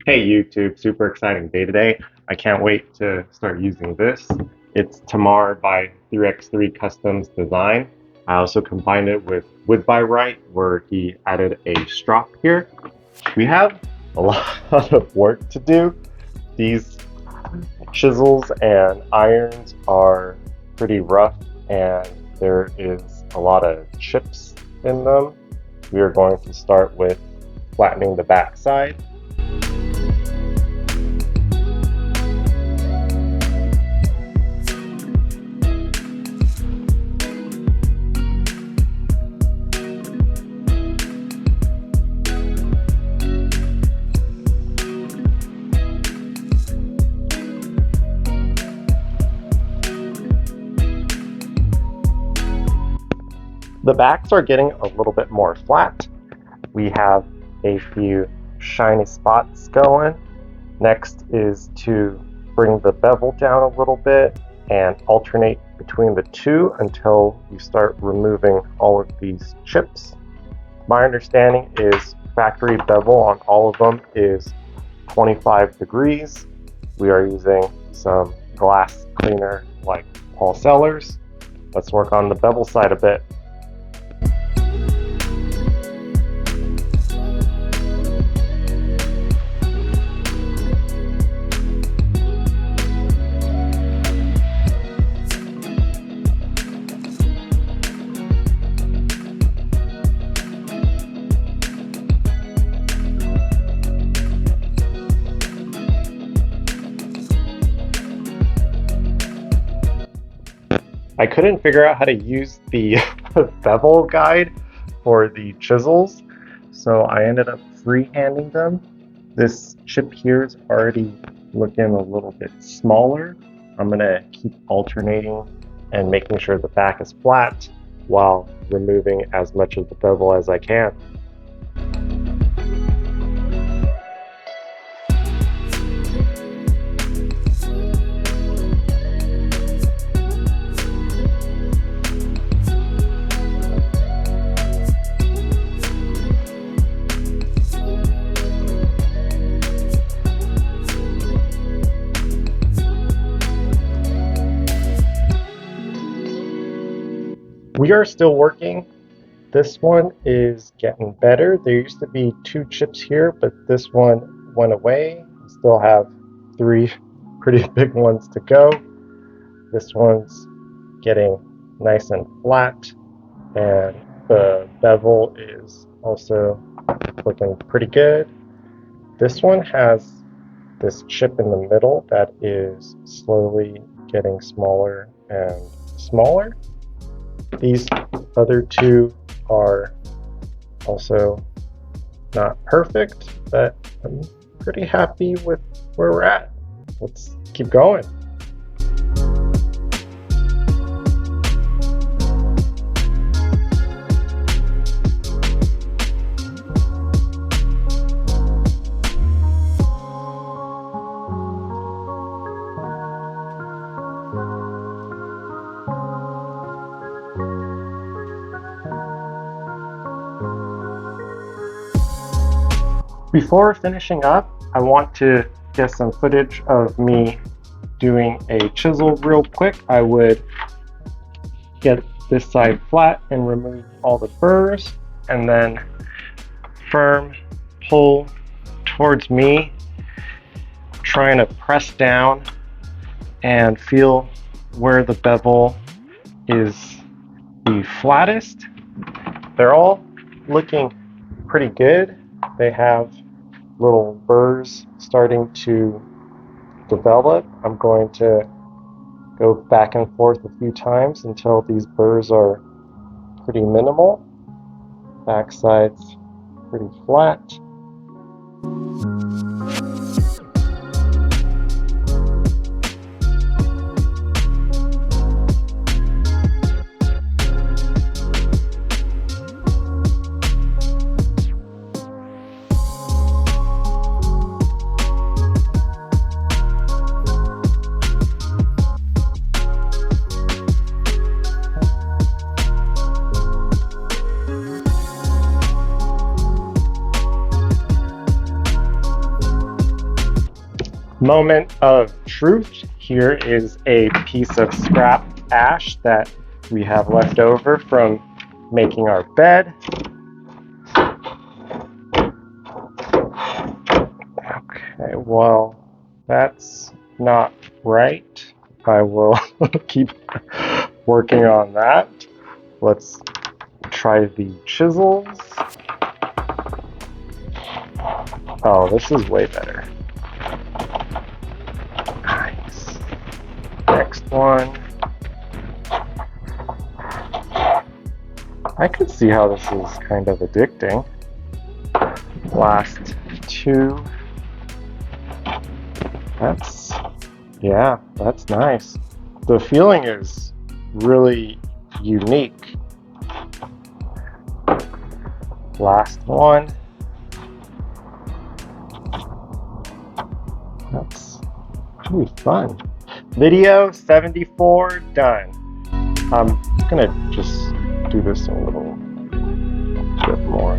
Hey YouTube, super exciting day today. I can't wait to start using this. It's Tamar by 3x3 Customs Design. I also combined it with Wood by Wright, where he added a strop here. We have a lot of work to do. These chisels and irons are pretty rough and there is a lot of chips in them. We are going to start with flattening the back side. The backs are getting a little bit more flat. We have a few shiny spots going. Next is to bring the bevel down a little bit and alternate between the two until you start removing all of these chips. My understanding is factory bevel on all of them is 25 degrees. We are using some glass cleaner like Paul Sellers. Let's work on the bevel side a bit. I couldn't figure out how to use the bevel guide for the chisels, so I ended up freehanding them. This chip here is already looking a little bit smaller. I'm gonna keep alternating and making sure the back is flat while removing as much of the bevel as I can. We are still working. This one is getting better. There used to be 2 chips here, but this one went away. We still have 3 pretty big ones to go. This one's getting nice and flat, and the bevel is also looking pretty good. This one has this chip in the middle that is slowly getting smaller and smaller. These other 2 are also not perfect, but I'm pretty happy with where we're at. Let's keep going. Before finishing up, I want to get some footage of me doing a chisel real quick. I would get this side flat and remove all the burrs, and then firm pull towards me, trying to press down and feel where the bevel is the flattest. They're all looking pretty good. They have little burrs starting to develop. I'm going to go back and forth a few times until these burrs are pretty minimal. Backside's pretty flat. Moment of truth. Here is a piece of scrap ash that we have left over from making our bed. Okay, well, that's not right. I will keep working on that. Let's try the chisels. Oh, this is way better. Nice. Next one. I could see how this is kind of addicting. Last two. That's nice. The feeling is really unique. Last one. That's pretty fun. Video 74 done. I'm gonna just do this a little bit more.